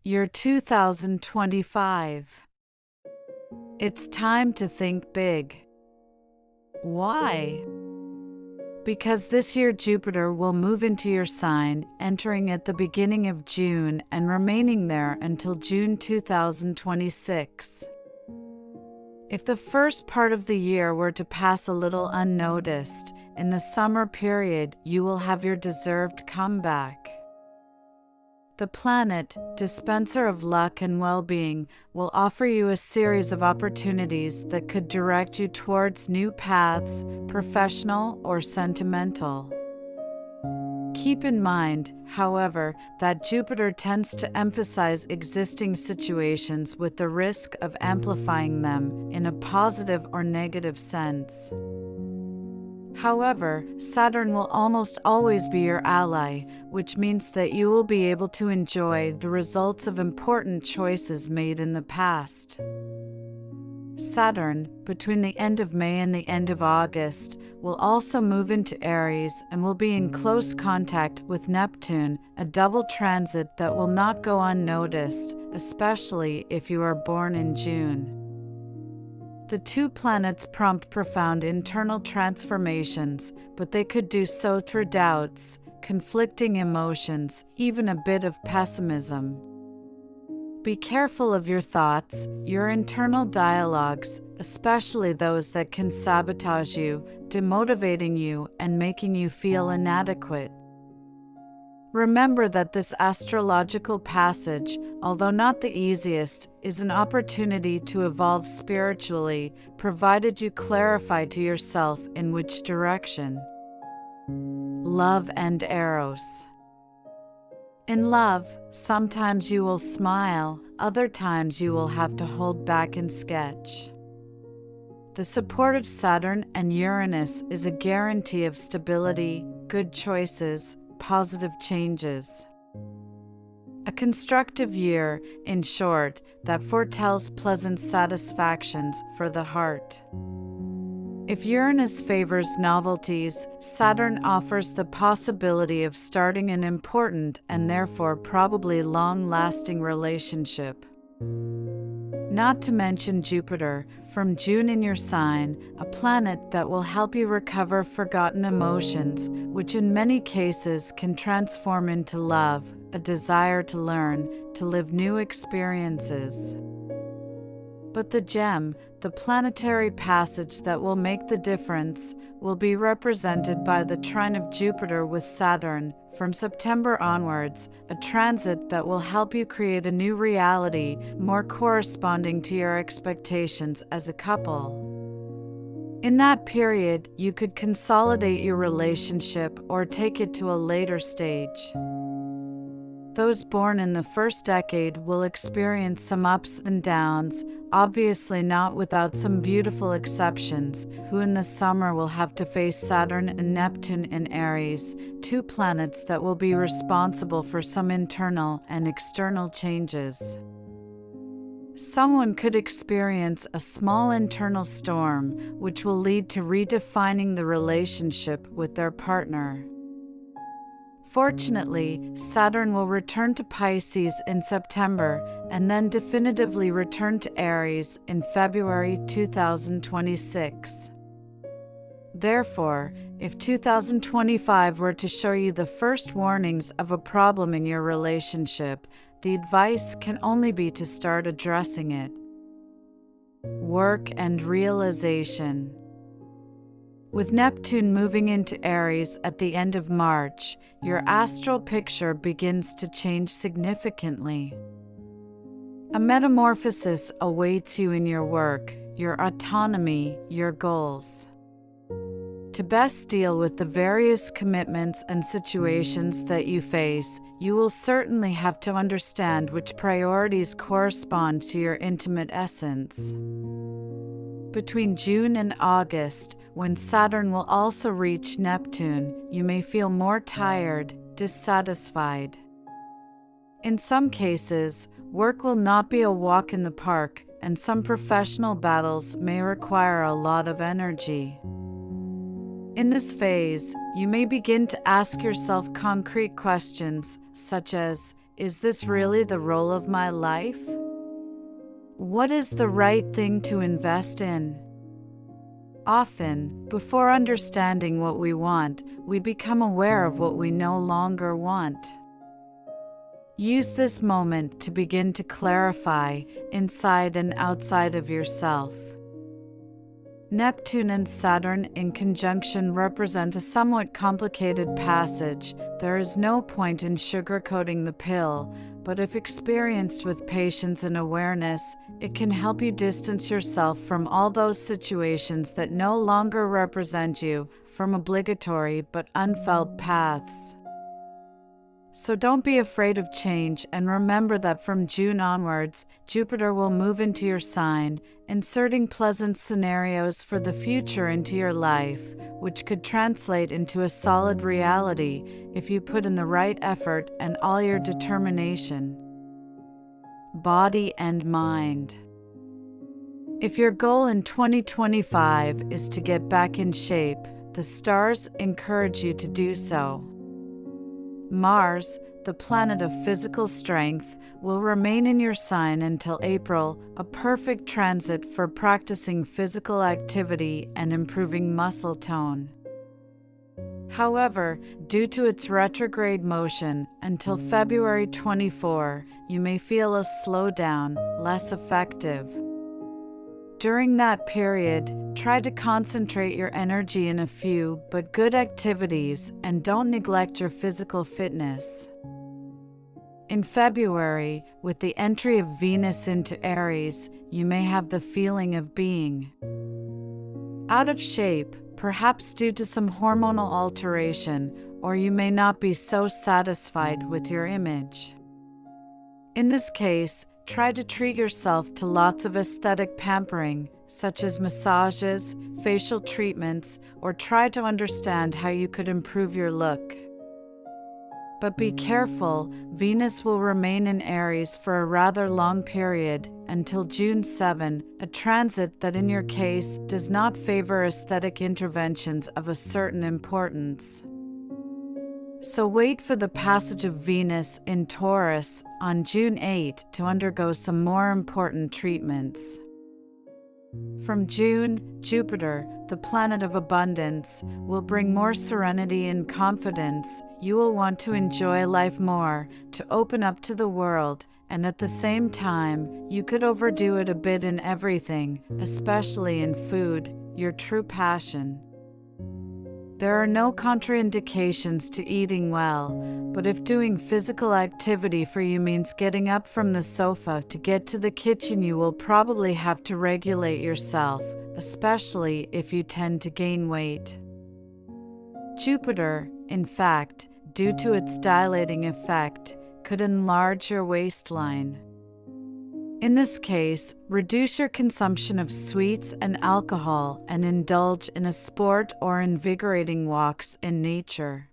Year 2025. It's time to think big. Why? Because this year Jupiter will move into your sign, entering at the beginning of June and remaining there until June 2026. If the first part of the year were to pass a little unnoticed, in the summer period you will have your deserved comeback. The planet, dispenser of luck and well-being, will offer you a series of opportunities that could direct you towards new paths, professional or sentimental. Keep in mind, however, that Jupiter tends to emphasize existing situations with the risk of amplifying them in a positive or negative sense. However, Saturn will almost always be your ally, which means that you will be able to enjoy the results of important choices made in the past. Saturn, between the end of May and the end of August, will also move into Aries and will be in close contact with Neptune, a double transit that will not go unnoticed, especially if you are born in June. The two planets prompt profound internal transformations, but they could do so through doubts, conflicting emotions, even a bit of pessimism. Be careful of your thoughts, your internal dialogues, especially those that can sabotage you, demotivating you, and making you feel inadequate. Remember that this astrological passage, although not the easiest, is an opportunity to evolve spiritually, provided you clarify to yourself in which direction. Love and Eros. In love, sometimes you will smile, other times you will have to hold back and sketch. The support of Saturn and Uranus is a guarantee of stability, good choices, positive changes. A constructive year, in short, that foretells pleasant satisfactions for the heart. If Uranus favors novelties, Saturn offers the possibility of starting an important and therefore probably long-lasting relationship. Not to mention Jupiter, from June in your sign, a planet that will help you recover forgotten emotions, which in many cases can transform into love, a desire to learn, to live new experiences. But the gem, the planetary passage that will make the difference, will be represented by the trine of Jupiter with Saturn, from September onwards, a transit that will help you create a new reality, more corresponding to your expectations as a couple. In that period, you could consolidate your relationship or take it to a later stage. Those born in the first decade will experience some ups and downs, obviously not without some beautiful exceptions, who in the summer will have to face Saturn and Neptune in Aries, two planets that will be responsible for some internal and external changes. Someone could experience a small internal storm, which will lead to redefining the relationship with their partner. Fortunately, Saturn will return to Pisces in September and then definitively return to Aries in February 2026. Therefore, if 2025 were to show you the first warnings of a problem in your relationship, the advice can only be to start addressing it. Work and realization. With Neptune moving into Aries at the end of March, your astral picture begins to change significantly. A metamorphosis awaits you in your work, your autonomy, your goals. To best deal with the various commitments and situations that you face, you will certainly have to understand which priorities correspond to your intimate essence. Between June and August, when Saturn will also reach Neptune, you may feel more tired, dissatisfied. In some cases, work will not be a walk in the park, and some professional battles may require a lot of energy. In this phase, you may begin to ask yourself concrete questions, such as, is this really the role of my life? What is the right thing to invest in? Often, before understanding what we want, we become aware of what we no longer want. Use this moment to begin to clarify inside and outside of yourself. Neptune and Saturn in conjunction represent a somewhat complicated passage. There is no point in sugarcoating the pill, but if experienced with patience and awareness, it can help you distance yourself from all those situations that no longer represent you, from obligatory but unfelt paths. So don't be afraid of change, and remember that from June onwards, Jupiter will move into your sign, inserting pleasant scenarios for the future into your life, which could translate into a solid reality if you put in the right effort and all your determination. Body and mind. If your goal in 2025 is to get back in shape, the stars encourage you to do so. Mars, the planet of physical strength, will remain in your sign until April, a perfect transit for practicing physical activity and improving muscle tone. However, due to its retrograde motion until February 24, you may feel a slowdown, less effective. During that period, try to concentrate your energy in a few but good activities and don't neglect your physical fitness. In February, with the entry of Venus into Aries, you may have the feeling of being out of shape, perhaps due to some hormonal alteration, or you may not be so satisfied with your image. In this case, try to treat yourself to lots of aesthetic pampering, such as massages, facial treatments, or try to understand how you could improve your look. But be careful, Venus will remain in Aries for a rather long period, until June 7, a transit that in your case does not favor aesthetic interventions of a certain importance. So wait for the passage of Venus in Taurus on June 8 to undergo some more important treatments. From June, Jupiter, the planet of abundance, will bring more serenity and confidence. You will want to enjoy life more, to open up to the world, and at the same time, you could overdo it a bit in everything, especially in food, your true passion. There are no contraindications to eating well, but if doing physical activity for you means getting up from the sofa to get to the kitchen, you will probably have to regulate yourself, especially if you tend to gain weight. Jupiter, in fact, due to its dilating effect, could enlarge your waistline. In this case, reduce your consumption of sweets and alcohol and indulge in a sport or invigorating walks in nature.